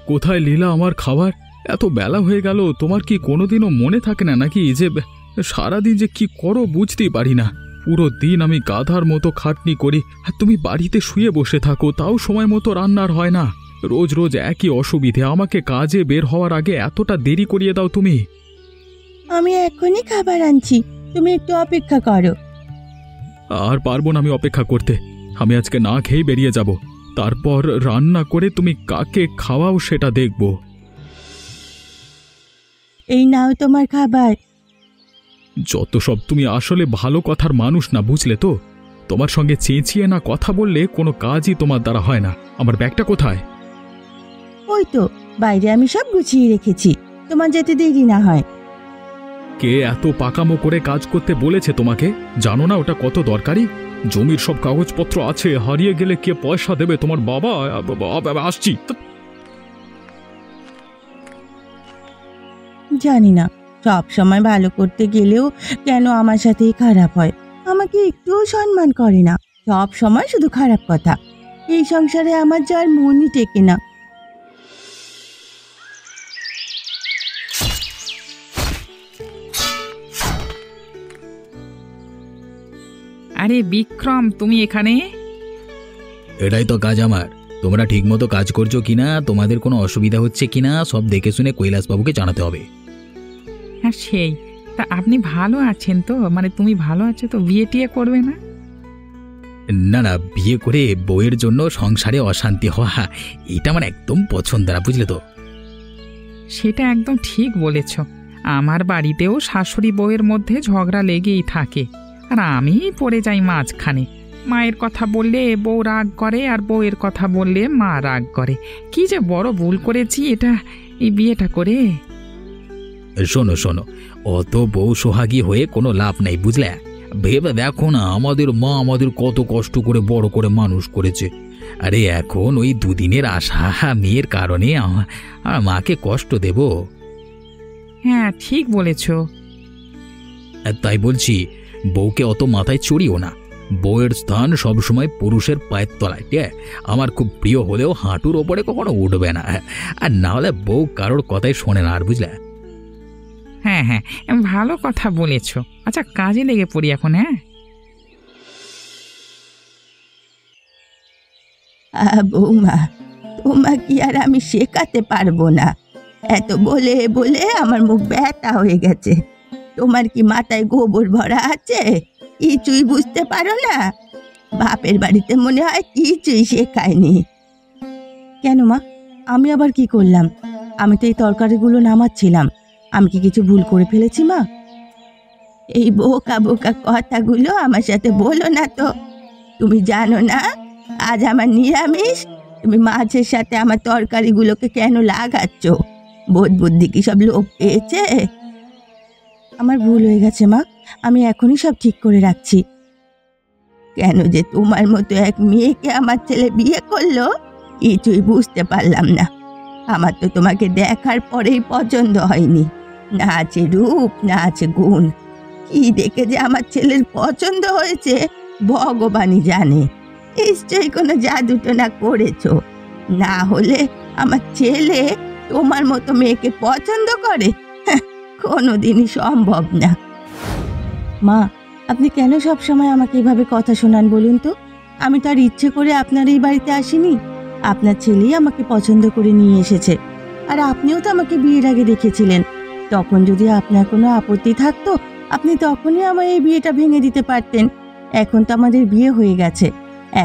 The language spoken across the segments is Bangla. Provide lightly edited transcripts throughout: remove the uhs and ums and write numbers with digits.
কোথায় লীলা আমার খাবার? এত বেলা হয়ে গেল, তোমার কি কোনোদিনও মনে থাকে না নাকি যে সারাদিন যে কি করো বুঝতেই পারি না। পুরো দিন আমি গাধার মতো খাটনি করি, আর তুমি বাড়িতে শুয়ে বসে থাকো, তাও সময় মতো রান্নার হয় না। রোজ রোজ একই অসুবিধে, আমাকে কাজে বের হওয়ার আগে এতটা দেরি করিয়ে দাও তুমি। আমি এখনই খাবার আনছি, তুমি একটু অপেক্ষা করো। আর পারবো না আমি অপেক্ষা করতে। আমি আজকে না খেয়েই বেরিয়ে যাব, তারপর রান্না করে তুমি কাকে খাওয়াও সেটা দেখব। এই নাও তোমার খাবার। যত সব, তুমি আসলে ভালো কথার মানুষ না, বুঝলে তো? তোমার সঙ্গে চেঁচিয়ে না কথা বললে কোনো কাজই তোমার দ্বারা হয় না। আমার ব্যাগটা কোথায়? ওই তো বাইরে আমি সব গুছিয়ে রেখেছি, তোমার যেতে দেরি না হয়। কে এত পাকামো করে কাজ করতে বলেছে তোমাকে? জানো না ওটা কত দরকারি? জমির সব কাগজপত্র আছে, হারিয়ে গেলে কে পয়সা দেবে? তোমার বাবা। আসছি। জানি না সব সময় ভালো করতে গেলেও কেন আমার সাথেই খারাপ হয়। আমাকে একটুও সম্মান করে না, সব সময় শুধু খারাপ কথা। এই সংসারে আমার যার মনই টেকে না। আরে বিক্রম, তুমি এখানে? এটাই তো কাজ আমার। তোমরা ঠিকমতো কাজ করছো কিনা, তোমাদের কোনো অসুবিধা হচ্ছে কিনা সব দেখে শুনে কৈলাসবাবুকে জানাতে হবে। হ্যাঁ সেই, তা আপনি ভালো আছেন তো? মানে তুমি ভালো আছো তো? বিয়ে টিয়ে করবে না? না না, বিয়ে করে বউয়ের জন্য সংসারে অশান্তি হওয়া এটা আমার একদম পছন্দ না, বুঝলে তো? সেটা একদম ঠিক বলেছ। আমার বাড়িতেও শাশুড়ি বউয়ের মধ্যে ঝগড়া লেগেই থাকে, আর আমি পড়ে যাই মাঝখানে। মায়ের কথা বললে বউ রাগ করে, আর বউয়ের কথা বললে মা রাগ করে। কি যে বড় ভুল করেছি এটা, এই বিয়েটা করে। শোনো শোনো, অত বউ সোহাগী হয়ে কোনো লাভ নেই, বুঝলে? ভেবে দেখো না, আমাদের মা আমাদের কত কষ্ট করে বড় করে মানুষ করেছে। আরে এখন ওই দুদিনের আশা মেয়ের কারণে আমার মাকে কষ্ট দেব? হ্যাঁ ঠিক বলেছ। তাই বলছি, বউকে অত মাথায় চড়িও না। বউয়ের স্থান সবসময় পুরুষের পায়ের তলায়। আমার খুব প্রিয় হলেও হাঁটুর ওপরে কখনো উঠবে না, আর না হলে বউ কারোর কথাই শোনে না, আর বুঝলে? হ্যাঁ হ্যাঁ, ভালো কথা বলেছ। আচ্ছা কাজে লেগে পড়ি এখন। হ্যাঁ বৌমা, তোমাকে আর আমি শেখাতে পারবো না। এত বলে বলে আমার মুখ ব্যথা হয়ে গেছে। তোমার কি মাথায় গোবর ভরা আছে? কিছুই বুঝতে পারো না? বাপের বাড়িতে মনে হয় কিছুই শেখায়নি। কেন মা, আমি আবার কি করলাম? আমি তো এই তরকারিগুলো নামাচ্ছিলাম। আমি কি কিছু ভুল করে ফেলেছি মা? এই বোকা বোকা কথাগুলো আমার সাথে বলো না তো। তুমি জানো না আজ আমার নিরামিষ? তুমি মাছের সাথে আমার তরকারিগুলোকে কেন লাগাচ্ছ? বোধ বুদ্ধি কি সব লোপ পেয়েছে? আমার ভুল হয়ে গেছে মা, আমি এখনই সব ঠিক করে রাখছি। কেন যে তোমার মতো এক মেয়েকে আমার ছেলে বিয়ে করলো কিছুই বুঝতে পারলাম না। আমার তো তোমাকে দেখার পরেই পছন্দ হয়নি। না আছে রূপ, না আছে গুণ। কি দেখে যে আমার ছেলের পছন্দ হয়েছে ভগবানই জানে। নিশ্চয়ই কোনো জাদুটোনা করেছো, না হলে আমার ছেলে তোমার মতো মেয়েকে পছন্দ করে? কোনোদিনই সম্ভব না। মা, আপনি কেন সব সময় আমাকে এভাবে কথা শোনান বলুন তো? আমি তার ইচ্ছে করে আপনার এই বাড়িতে আসিনি। আপনার ছেলেই আমাকে পছন্দ করে নিয়ে এসেছে। আর আপনিও তো আমাকে বিয়ের আগে দেখেছিলেন। তখন যদি আপনার কোনো আপত্তি থাকতো আপনি তখনই আমার এই বিয়েটা ভেঙে দিতে পারতেন। এখন তো আমাদের বিয়ে হয়ে গেছে,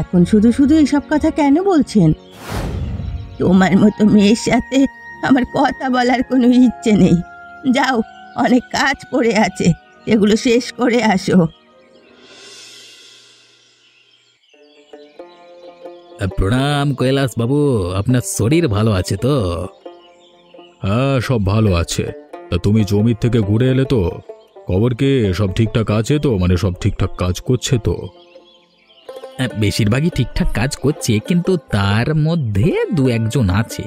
এখন শুধু শুধু এসব কথা কেন বলছেন? তোমার মতো মেয়ের সাথে আমার কথা বলার কোনো ইচ্ছে নেই। যাও, অনেক কাজ পড়ে আছে, এগুলো শেষ করে আসো। প্রণাম কৈলাস বাবু, আপনার শরীর ভালো আছে তো? হ্যাঁ সব ভালো আছে। তা তুমি জমির থেকে ঘুরে এলে তো? খবর কে? সব ঠিকঠাক আছে তো? মানে সব ঠিকঠাক কাজ করছে তো? বেশিরভাগই ঠিকঠাক কাজ করছে, কিন্তু তার মধ্যে দু একজন আছে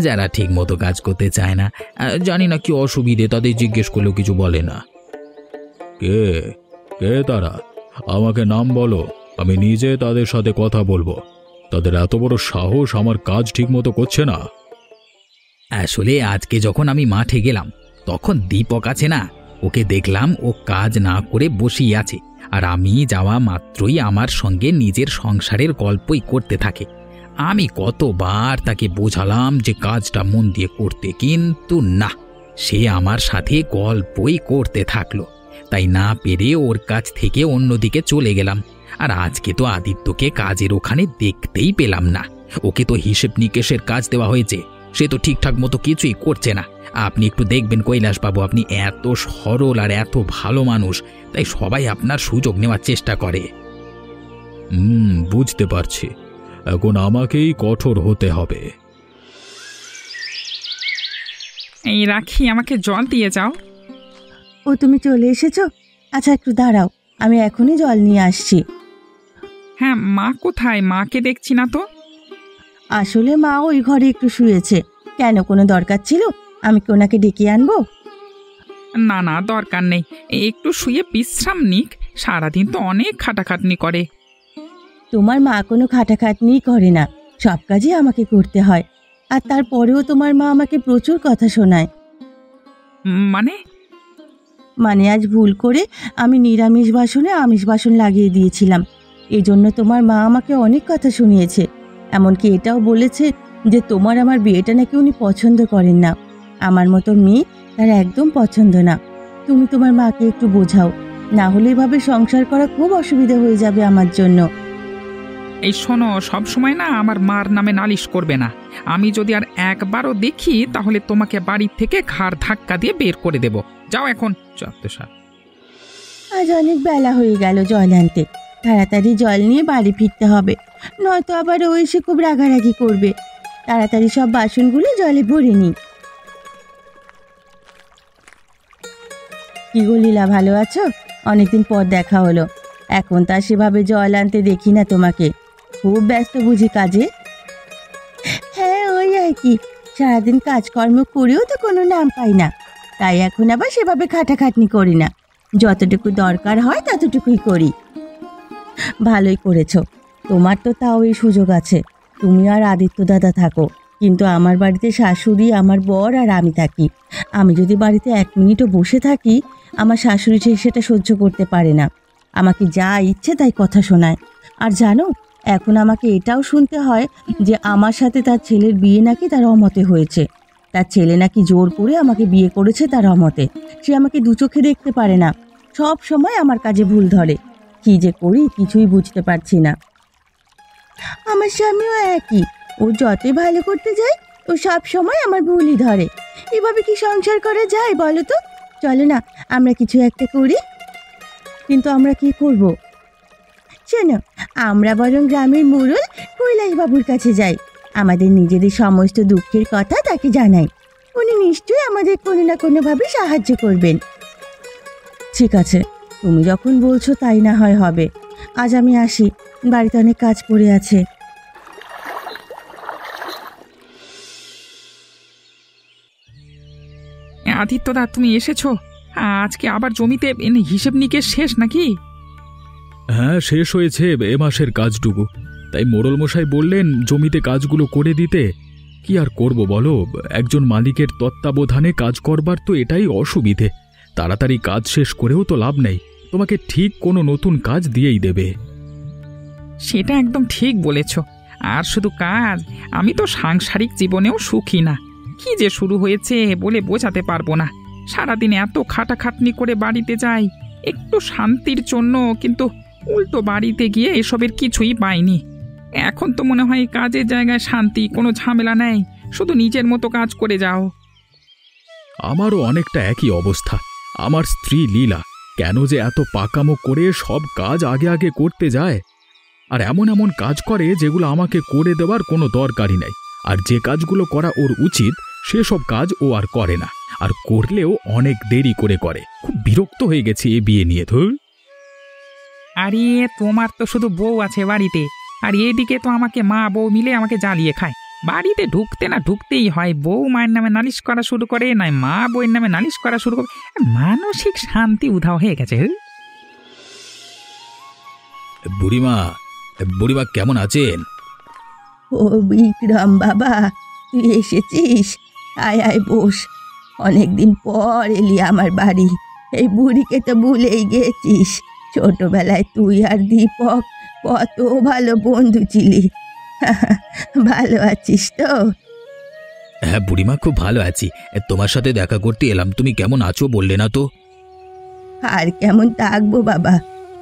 যারা ঠিক মতো কাজ করতে চায় না। জানি না কি অসুবিধে, তাদের জিজ্ঞেস করলেও কিছু বলে না। কে কে তারা? আমাকে নাম বলো, আমি নিজে তাদের সাথে কথা বলবো। তাদের এত বড় সাহস আমার কাজ ঠিক মতো করছে না। আসলে আজকে যখন আমি মাঠে গেলাম তখন দীপক আছে না, ওকে দেখলাম ও কাজ না করে বসেই আছে, আর আমি যাওয়া মাত্রই আমার সঙ্গে নিজের সংসারের গল্পই করতে থাকে। আমি কতবার তাকে বোঝালাম যে কাজটা মন দিয়ে করতে, কিন্তু না, সে আমার সাথে গল্পই করতে থাকলো। তাই না পেরে ওর কাছ থেকে অন্যদিকে চলে গেলাম। আর আজকে তো আদিত্যকে কাজের ওখানে দেখতেই পেলাম না। ওকে তো হিসেব নিকেশের কাজ দেওয়া হয়েছে, সে তো ঠিকঠাক মতো কিছুই করছে না। আপনি একটু দেখবেন কৈলাসবাবু, আপনি এত সরল আর এত ভালো মানুষ, তাই সবাই আপনার সুযোগ নেওয়ার চেষ্টা করে। বুঝতে পারছি, এখন আমাকেই কঠোর হতে হবে। এই রাখি, আমাকে জল দিয়ে যাও। ও তুমি চলে এসেছো? আচ্ছা একটু দাঁড়াও, আমি এখনই জল নিয়ে আসছি। হ্যাঁ, মা কোথায়? মাকে দেখছি না তো। আসলে মা ওই ঘরে একটু শুয়েছে। কেন, কোনো দরকার ছিল? আমি কি ওনাকে ডেকে আনবো? না না, দরকার নেই, একটু শুয়ে বিশ্রাম নিক, সারাদিন তো অনেক খাটাখাটনি করে। তোমার মা কোনো খাটাখাটনি করে না, সব কাজই আমাকে করতে হয়। আর তারপরেও তোমার মা আমাকে প্রচুর কথা শোনায়। মানে? মানে আজ ভুল করে আমি নিরামিষ বাসনে আমিষ বাসন লাগিয়ে দিয়েছিলাম, এই জন্য তোমার মা আমাকে অনেক কথা শুনিয়েছে। এমনকি এটাও বলেছে যে তোমার আমার বিয়েটা নাকি উনি পছন্দ করেন না। আমার মতো মেয়ে তার একদম পছন্দ না। তুমি তোমার মাকে একটু বোঝাও, না হলে এভাবে সংসার করা খুব অসুবিধা হয়ে যাবে আমার জন্য। এই শোনো, সব সময় না আমার মার নামে নালিশ করবে না। আমি যদি আর একবারও দেখি তাহলে তোমাকে বাড়ি থেকে ঘাড় ধাক্কা দিয়ে বের করে দেব। যাও এখন। আজ অনেক বেলা হয়ে গেল জল আনতে, তাড়াতাড়ি জল নিয়ে বাড়ি ফিরতে হবে, নয়তো আবার ও এসে খুব রাগারাগি করবে। তাড়াতাড়ি সব বাসনগুলো জলে ভরে নি। কি গো লীলা, ভালো আছো? অনেকদিন পর দেখা হলো। এখন তা সেভাবে জল আনতে দেখি না তোমাকে, খুব ব্যস্ত বুঝি কাজে? হ্যাঁ ওই আর কি, সারাদিন কাজকর্ম করেও তো কোনো নাম পাই না, তাই এখন আবার সেভাবে খাটাখাটনি করি না, যতটুকু দরকার হয় ততটুকুই করি। ভালোই করেছো, তোমার তো তাও এই সুযোগ আছে, তুমি আর আদিত্য দাদা থাকো, কিন্তু আমার বাড়িতে শাশুড়ি, আমার বর আর আমি থাকি। আমি যদি বাড়িতে 1 মিনিটও বসে থাকি, আমার শাশুড়ি সেটা সহ্য করতে পারে না, আমাকে যা ইচ্ছে তাই কথা শোনায়। আর জানো, এখন আমাকে এটাও শুনতে হয় যে আমার সাথে তার ছেলের বিয়ে নাকি তার অমতে হয়েছে। তার ছেলে নাকি জোর করে আমাকে বিয়ে করেছে তার অমতে। সে আমাকে দু চোখে দেখতে পারে না, সব সময় আমার কাজে ভুল ধরে। কি যে করি কিছুই বুঝতে পারছি না। আমার স্বামীও একই, ও যতই ভালো করতে যায় ও সব সময় আমার ভুলই ধরে। এভাবে কি সংসার করা যায় বলো তো? চলো না আমরা কিছু একটা করি। কিন্তু আমরা কি করব? শোনো, আমরা বরং গ্রামের মোড়ল কৈলাসবাবুর কাছে যাই, আমাদের নিজেদের সমস্ত দুঃখের কথা তাকে জানাই। উনি নিশ্চয়ই আমাদের কোনো না কোনোভাবে সাহায্য করবেন। ঠিক আছে, তুমি যখন বলছো তাই না হয় হবে। আজ আমি আসি, বাড়িতে অনেক কাজ পড়ে আছে। আদিত্যদা, তুমি এসেছো? আজকে আবার জমিতে হিসেব নিকেশ শেষ নাকি? হ্যাঁ, শেষ হয়েছে এ মাসের কাজটুকু, তাই মোড়ল মশাই বললেন জমিতে কাজগুলো করে দিতে। কি আর করব বলো, একজন মালিকের তত্ত্বাবধানে কাজ করবার তো এটাই অসুবিধে। তাড়াতাড়ি কাজ শেষ করেও তো লাভ নেই, তোমাকে ঠিক কোনো নতুন কাজ দিয়েই দেবে। সেটা একদম ঠিক বলেছ। আর শুধু কাজ, আমি তো সাংসারিক জীবনেও সুখী না। কি যে শুরু হয়েছে বলে বোঝাতে পারবো না। সারাদিন এত খাটাখাটনি করে বাড়িতে যাই একটু শান্তির জন্য, কিন্তু উল্টো বাড়িতে গিয়ে এসবের কিছুই পাইনি। এখন তো মনে হয় কাজের জায়গায় শান্তি, কোনো ঝামেলা নেই, শুধু নিজের মতো কাজ করে যাও। আমারও অনেকটা একই অবস্থা। আমার স্ত্রী লীলা কেন যে এত পাকামো করে সব কাজ আগে আগে করতে যায়, আর এমন এমন কাজ করে যেগুলো আমাকে করে দেওয়ার কোনো দরকারই নেই। আর যে কাজগুলো করা ওর উচিত সেসব কাজ ও আর করে না, আর করলেও অনেক দেরি করে করে। খুব বিরক্ত হয়ে গেছে এ বিয়ে নিয়ে। ধুর। আরে তোমার তো শুধু বউ আছে বাড়িতে, আর এদিকে তো আমাকে মা বউ মিলে আমাকে জ্বালিয়ে খায়। বাড়িতে ঢুকতে না ঢুকতেই হয় বউ মায়ের নামে নালিশ করা শুরু করে, নয় মা বউয়ের নামে নালিশ করা শুরু করে। মানসিক শান্তি উধাও হয়ে গেছে। বুড়িমা, বুড়িমা কেমন আছেন? ও বিক্রম বাবা, তুই এসেছিস? আয় আয় বস, অনেকদিন পর এলি আমার বাড়ি। এই বুড়িকে তো ভুলেই গেছিস। ছোটবেলায় তুই আর দীপক কত ভালো বন্ধু ছিলি। ভালো আছিস তো? হ্যাঁ বুড়িমা, খুব ভালো আছি। তোমার সাথে দেখা করতে এলাম, তুমি কেমন আছো বললে না তো। আর কেমন থাকবো বাবা,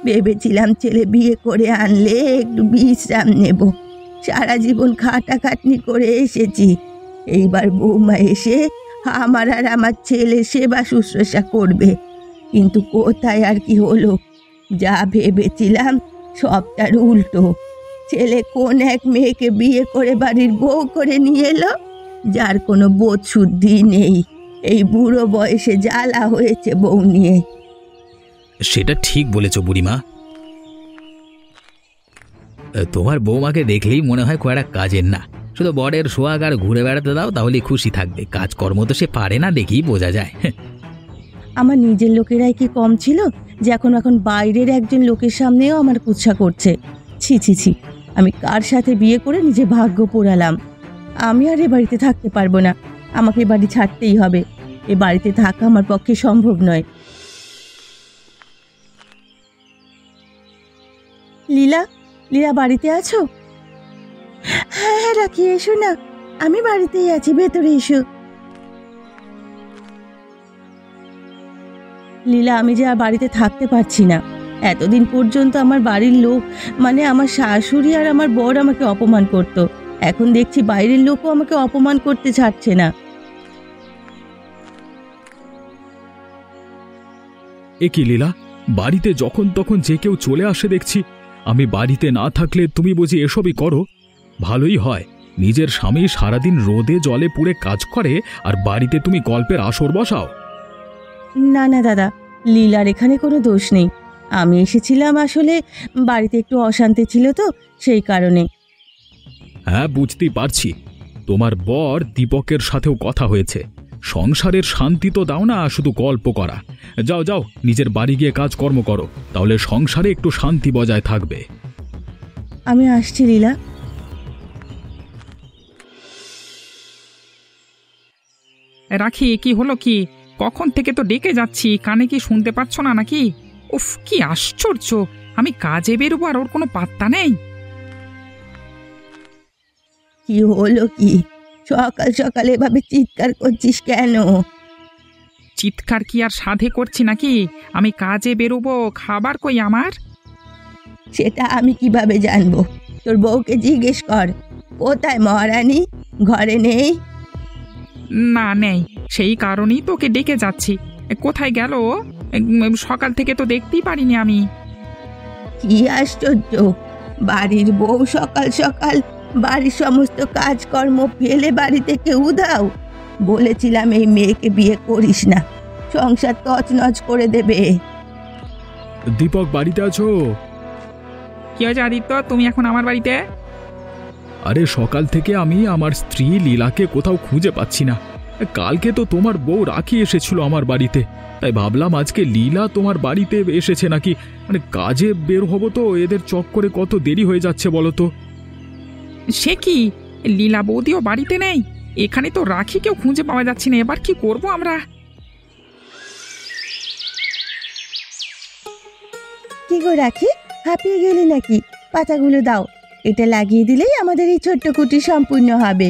ভেবেছিলাম ছেলে বিয়ে করে আনলে একটু বিশ্রাম নেব। সারা জীবন খাটাখাটনি করে এসেছি, এইবার বৌমা এসে আমার আর আমার ছেলের সেবা শুশ্রূষা করবে। কিন্তু কোথায় আর কি হলো, যা ভেবেছিলাম সবটার উল্টো। ছেলে কোন এক মেয়েকে বিয়ে করে বাড়ির বউ করে নিয়ে এলো, যার কোনো বোধ শুদ্ধি নেই। এই বুড়ো বয়সে জ্বালা হয়েছে বউ নিয়ে। সেটা ঠিক বলেছ বুড়িমা। তোমার বৌমাকে দেখলেই মনে হয় খুব একটা কাজের না, শুধু বরের সোহাগ আর ঘুরে বেড়াতে দাও, তাহলে খুশি থাকবে। কাজকর্ম তো সে পারে না, দেখেই বোঝা যায়। আমার নিজের লোকেরাই কি কম ছিল যে এখন বাইরের একজন লোকের সামনেও আমার কুৎসা করছে? ছি ছি ছি, আমি কার সাথে বিয়ে করে নিজে ভাগ্য পোড়ালাম। আমি আর এ বাড়িতে থাকতে পারবো না, আমাকে এ বাড়ি ছাড়তেই হবে। এ বাড়িতে থাকা আমার পক্ষে সম্ভব নয়। লীলা, লীলা বাড়িতে আছো? হ্যাঁ হ্যাঁ রাখি, এসো না, আমি বাড়িতেই আছি, ভেতরে এসো। লীলা, আমি যে আর বাড়িতে থাকতে পারছি না। এতদিন পর্যন্ত আমার বাড়ির লোক, মানে আমার শাশুড়ি আর আমার বর আমাকে অপমান করত। এখন দেখছি বাইরের লোকও আমাকে অপমান করতে ছাড়ছে না। এ কি লীলা, বাড়িতে যখন তখন যে কেউ চলে আসে দেখছি। আমি বাড়িতে না থাকলে তুমি বুঝি এসবই করো? ভালোই হয়, নিজের স্বামী সারাদিন রোদে জলে পুড়ে কাজ করে আর বাড়িতে তুমি গল্পের আসর বসাও। না না দাদা, লীলার এখানে কোনো দোষ নেই। আমি এসেছিলাম আসলে বাড়িতে একটু অশান্তি ছিল তো, সেই কারণে। হ্যাঁ বুঝতেই পারছি, তোমার বর দীপকের সাথেও কথা হয়েছে। সংসারের শান্তি তো দাও না, শুধু গল্প করা। যাও যাও, নিজের বাড়ি গিয়ে কাজকর্ম করো, তাহলে সংসারে একটু শান্তি বজায় থাকবে। আমি আসছি লীলা। রাখি, কি হলো কি? কখন থেকে তো ডেকে যাচ্ছি, কানে কি শুনতে পাচ্ছ না নাকি? উফ, কি আশ্চর্য! আমি কাজে বেরোবো আর ওর কোনো পাত্তা নেই। কি হলো কি? সকাল সকাল এভাবে চিৎকার করছিস কেন? চিৎকার কি আর সাধে করছি নাকি? আমি কাজে বেরোবো, খাবার কই আমার? সেটা আমি কিভাবে জানবো? তোর বউকে জিজ্ঞেস কর। কোথায় মহারানী? ঘরে নেই? না, নেই, সেই কারণেই তোকে ডেকে যাচ্ছি। কোথায় গেল ও? সকাল থেকে তো দেখতেই পারিনি আমি। কি আশ্চর্য, বাড়ির বউ সকাল সকাল বাড়ির সমস্ত কাজকর্ম ফেলে বাড়ি থেকে উধাও। বলেছিলাম এই মেয়েকে বিয়ে করিস না, সংসার তছনছ করে দেবে। দীপক, বাড়িতে আছো? কি হয়েছে আদিত্য, তুমি এখন আমার বাড়িতে? আরে সকাল থেকে আমি আমার স্ত্রী লীলাকে কোথাও খুঁজে পাচ্ছি না। কালকে তো তোমার বউ রাখি এসেছিল আমার বাড়িতে, তাই ভাবলাম আজকে লীলা তোমার বাড়িতে এসেছে নাকি। মানে কাজে বের হবো তো, এদের চক্করে কত দেরি হয়ে যাচ্ছে বলো তো। সে কি, লীলা বৌদিও বাড়িতে নেই? এখানে তো রাখিকেও খুঁজে পাওয়া যাচ্ছে না, এবার কি করব আমরা? কি গো রাখি, হাঁপিয়ে গেলি নাকি? পাতাগুলো দাও, এটা লাগিয়ে দিলেই আমাদের এই ছোট্ট কুটি সম্পূর্ণ হবে।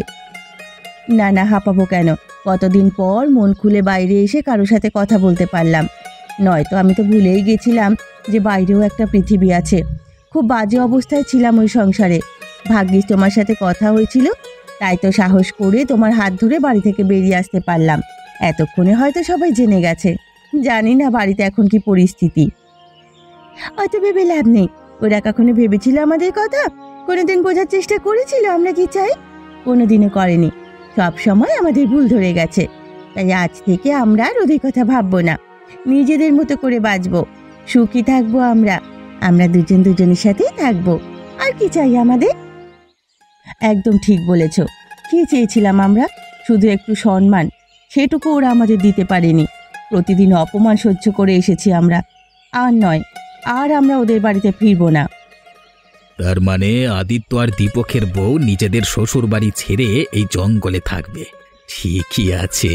না না, হাঁপাবো কেন? কতদিন পর মন খুলে বাইরে এসে কারোর সাথে কথা বলতে পারলাম। নয়তো আমি তো ভুলেই গেছিলাম যে বাইরেও একটা পৃথিবী আছে। খুব বাজে অবস্থায় ছিলাম ওই সংসারে। ভাগ্যিস তোমার সাথে কথা হয়েছিল, তাই তো সাহস করে তোমার হাত ধরে বাড়ি থেকে বেরিয়ে আসতে পারলাম। এতক্ষণে হয়তো সবাই জেনে গেছে। জানি না বাড়িতে এখন কি পরিস্থিতি। হয়তো ভেবে লাভ নেই। ওরা কখনো ভেবেছিল আমাদের কথা? কোনোদিন বোঝার চেষ্টা করেছিল আমরা কি চাই? কোনোদিনও করেনি। সব সময় আমাদের ভুল ধরে গেছে। তাই আজ থেকে আমরা আর ওদের কথা ভাববো না, নিজেদের মতো করে বাঁচবো, সুখী থাকবো। আমরা দুজন দুজনের সাথেই থাকবো। আর কি চাই আমাদের? একদম ঠিক বলেছ। কি চেয়েছিলাম আমরা? শুধু একটু সম্মান, সেটুকু ওরা আমাদের দিতে পারেনি। প্রতিদিন অপমান সহ্য করে এসেছি আমরা। আর নয়, আর আমরা ওদের বাড়িতে ফিরবো না। তার মানে আদিত্য আর দীপকের বউ নিজেদের শ্বশুর বাড়ি ছেড়ে এই জঙ্গলে থাকবে। ঠিকই আছে।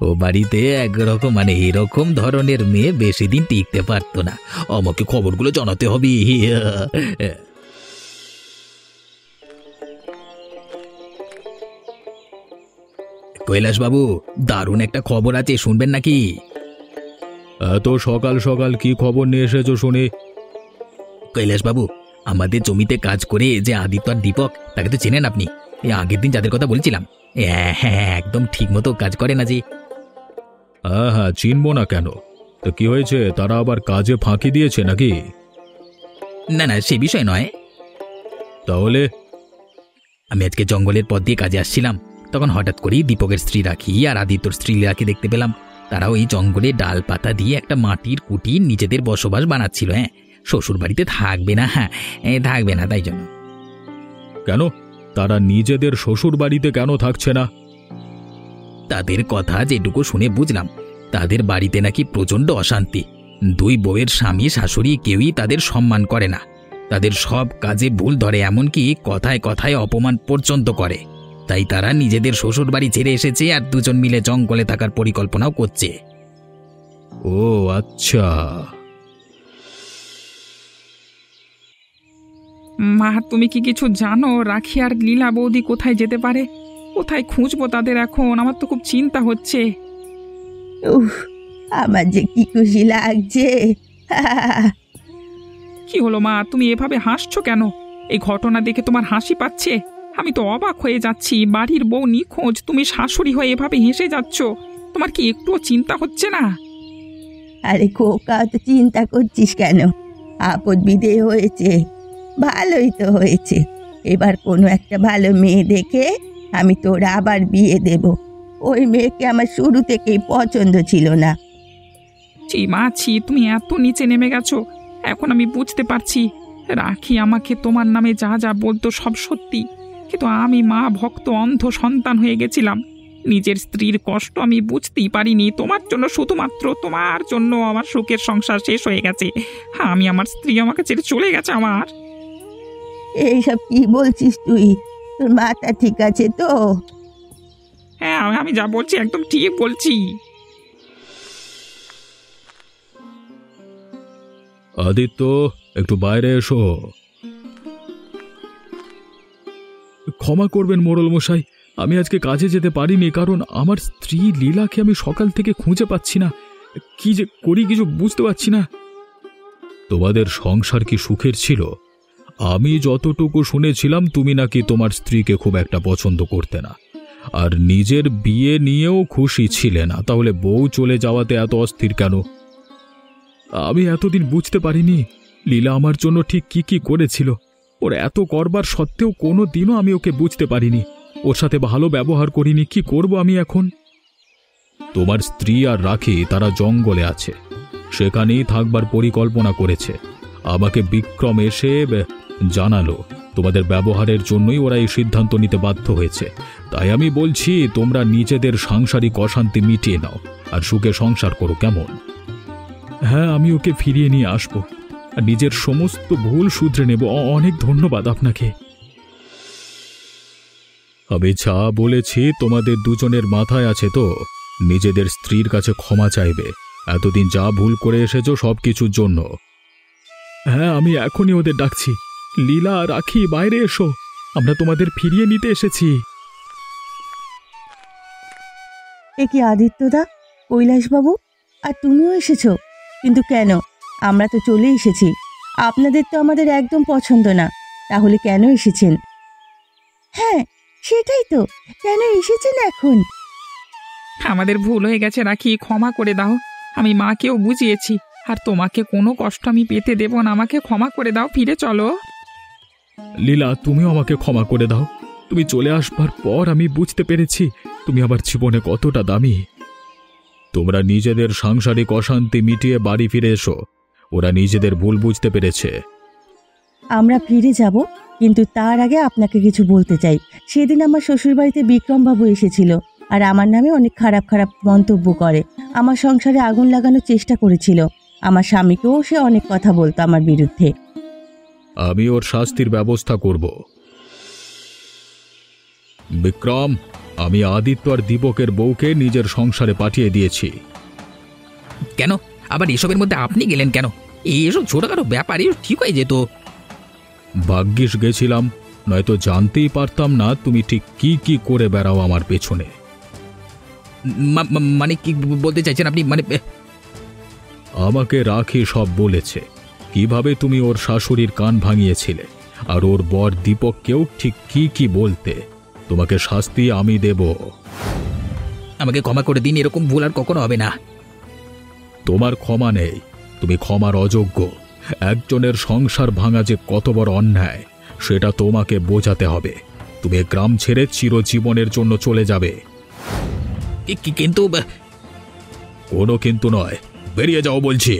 ও বাড়িতে একরকম মানে এরকম ধরনের মেয়ে বেশি দিন টিকতে পারতো না। আমাকে খবরগুলো জানাতে হবে। কৈলাস বাবু, দারুণ একটা খবর আছে, শুনবেন নাকি? এত সকাল সকাল কি খবর নিয়ে এসেছো শুনি? কৈলাস বাবু, আমাদের জমিতে কাজ করে যে আদিত্য আর দীপক, তাকে তো চেনেন আপনি, এই আগের দিন যাদের কথা বলছিলাম। হ্যাঁ হ্যাঁ, একদম ঠিক মতো কাজ করে না জি। হ্যাঁ হ্যাঁ, চিনবো না কেন? তো কি হয়েছে, তারা আবার কাজে ফাঁকি দিয়েছে নাকি? না না, সে বিষয় নয়। তাহলে? আমি আজকে জঙ্গলের পথ দিয়ে কাজে আসছিলাম, তখন হঠাৎ করেই দীপকের স্ত্রী রাখি আর আদিত্যর স্ত্রী রাখি দেখতে পেলাম। তারা ওই জঙ্গলে ডাল পাতা দিয়ে একটা মাটির কুটির নিজেদের বসবাস বানাচ্ছিল। হ্যাঁ, শ্বশুর বাড়িতে থাকবে না, হ্যাঁ থাকবে না, তাই জন্য। কেন, তারা নিজেদের শ্বশুর বাড়িতে কেন থাকছে না? তাদের কথা যেটুকু শুনে বুঝলাম, তাদের বাড়িতে নাকি প্রচণ্ড অশান্তি। দুই বউয়ের স্বামী শাশুড়ি কেউই তাদের সম্মান করে না, তাদের সব কাজে ভুল ধরে, এমনকি কথায় কথায় অপমান পর্যন্ত করে। তাই তারা নিজেদের শ্বশুর বাড়ি ছেড়ে এসেছে আর দুজন মিলে জঙ্গলে থাকার পরিকল্পনাও করছে। ও আচ্ছা। মা, তুমি কি কিছু জানো রাখি আর লীলা বৌদি কোথায় যেতে পারে? কোথায় খুঁজবো তাদের এখন? আমার তো খুব চিন্তা হচ্ছে। উফ, আমার যে কি খুশি লাগছে। কি হলো মা, তুমি এভাবে হাসছো কেন? এই ঘটনা দেখে তোমার হাসি পাচ্ছে? আমি তো অবাক হয়ে যাচ্ছি। বাড়ির বউ নিখোঁজ, তুমি শাশুড়ি হয়ে এভাবে হেসে যাচ্ছ। তোমার কি একটুও চিন্তা হচ্ছে না? আরে খোকা, তো চিন্তা করছিস কেন? আপদ বিদেয় হয়েছে, ভালোই তো হয়েছে। এবার কোনো একটা ভালো মেয়ে দেখে আমি তোর আবার বিয়ে দেব। ওই মেয়েকে আমার শুরু থেকেই পছন্দ ছিল না। ছি মা, ছি, তুমি এত নিচে নেমে গেছো। এখন আমি বুঝতে পারছি, রাখি আমাকে তোমার নামে যা যা বলতো সব সত্যি, কিন্তু আমি মা ভক্ত অন্ধ সন্তান হয়ে গেছিলাম। নিজের স্ত্রীর কষ্ট আমি বুঝতেই পারিনি। তোমার জন্য, শুধুমাত্র তোমার জন্য আমার সুখের সংসার শেষ হয়ে গেছে। আমি, আমার স্ত্রী আমাকে ছেড়ে চলে গেছে। আমার এইসব কি বলছিস তুই? তোর মাথা ঠিক আছে তো? হ্যাঁ, আমি যা বলছি একদম ঠিক বলছি। আদিত্য, একটু বাইরে এসো। ক্ষমা করবেন মোড়ল মশাই, আমি আজকে কাজে যেতে পারিনি, কারণ আমার স্ত্রী লীলাকে আমি সকাল থেকে খুঁজে পাচ্ছি না। কি যে করি কিছু বুঝতে পারছি না। তোমাদের সংসার কি সুখের ছিল? আমি যতটুকু শুনেছিলাম, তুমি নাকি তোমার স্ত্রীকে খুব একটা পছন্দ করতে না, আর নিজের বিয়ে নিয়েও খুশি ছিলে না। তাহলে বউ চলে যাওয়াতে এত অস্থির কেন? আমি এতদিন বুঝতে পারিনি লীলা আমার জন্য ঠিক কি কি করেছিল। ওর এত করবার সত্ত্বেও কোনো দিনও আমি ওকে বুঝতে পারিনি, ওর সাথে ভালো ব্যবহার করিনি। কি করব আমি এখন? তোমার স্ত্রী আর রাখি তারা জঙ্গলে আছে, সেখানেই থাকবার পরিকল্পনা করেছে। আমাকে বিক্রম এসে জানালো, তোমাদের ব্যবহারের জন্যই ওরা এই সিদ্ধান্ত নিতে বাধ্য হয়েছে। তাই আমি বলছি, তোমরা নিজেদের সাংসারিক অশান্তি মিটিয়ে নাও আর সুখে সংসার করো, কেমন? হ্যাঁ, আমি ওকে ফিরিয়ে নিয়ে আসবো আর নিজের সমস্ত ভুল শুধরে নেব। অনেক ধন্যবাদ আপনাকে। আমি যা বলেছি তোমাদের দুজনের মাথায় আছে তো? নিজেদের স্ত্রীর কাছে ক্ষমা চাইবে, এতদিন যা ভুল করে এসেছো সব কিছুর জন্য। হ্যাঁ, আমি এখনই ওদের ডাকছি। লীলা, রাখি, বাইরে এসো, আমরা তোমাদের ফিরিয়ে নিতে এসেছি। এ কি আদিত্যদা, কৈলাসবাবু, আর তুমিও এসেছো? কিন্তু কেন? আমরা তো চলে এসেছি। আপনাদের তো আমাদের একদম পছন্দ না, তাহলে কেন এসেছেন? হ্যাঁ, সেটাই তো, কেন এসেছেন এখন? আমাদের ভুল হয়ে গেছে রাখি, ক্ষমা করে দাও। আমি মাকেও বুঝিয়েছি, আর তোমাকে কোনো কষ্ট আমি পেতে দেব না। আমাকে ক্ষমা করে দাও, ফিরে চলো। লীলা, তুমিও আমাকে ক্ষমা করে দাও। তুমি চলে আসবার পর আমি বুঝতে পেরেছি তুমি আমার জীবনে কতটা দামি। তোমরা নিজেদের সাংসারিক অশান্তি মিটিয়ে বাড়ি ফিরে এসো, ওরা নিজেদের ভুল বুঝতে পেরেছে। আমরা ফিরে যাব, কিন্তু তার আগে আপনাকে কিছু বলতে চাই। সেদিন আমার শ্বশুরবাড়িতে বিক্রমবাবু এসেছিল আর আমার নামে অনেক খারাপ খারাপ মন্তব্য করে। আমার সংসারে আগুন লাগানোর চেষ্টা করেছিল। আমার স্বামীকেও সে অনেক কথা বলতো আমার বিরুদ্ধে। আমি ওর শাস্তির ব্যবস্থা করব। বিক্রম, আমি আদিত্য আর দীপকের বউকে নিজের সংসারে পাঠিয়ে দিয়েছি। কেন আবার এসবের মধ্যে আপনি গেলেন কেন? এইসব ছোটখাটো ব্যাপারই ঠিক হয়ে যেত। ভাগ্যিস গেছিলাম, নয়তো জানতেই পারতাম না তুমি ঠিক কি কি করে বেড়াও আমার পেছনে। মানে কি বলতে চাইছেন আপনি? মানে আমাকে রাখি সব বলেছে, কিভাবে তুমি ওর শাশুড়ির কান ভাঙিয়েছিলে, আর ওর বর দীপককেও ঠিক কি কি বলতে। তোমাকে শাস্তি আমি দেব। আমাকে ক্ষমা করে দিন, এরকম ভুল আর কখনো হবে না। তোমার ক্ষমা নেই, তুমি ক্ষমার অযোগ্য। একজনের সংসার ভাঙা যে কত বড় অন্যায় সেটা তোমাকে বোঝাতে হবে। তুমি গ্রাম ছেড়ে চিরজীবনের জন্য চলে যাবে। কিন্তু কোনো কিন্তু নয়, বেরিয়ে যাও বলছি।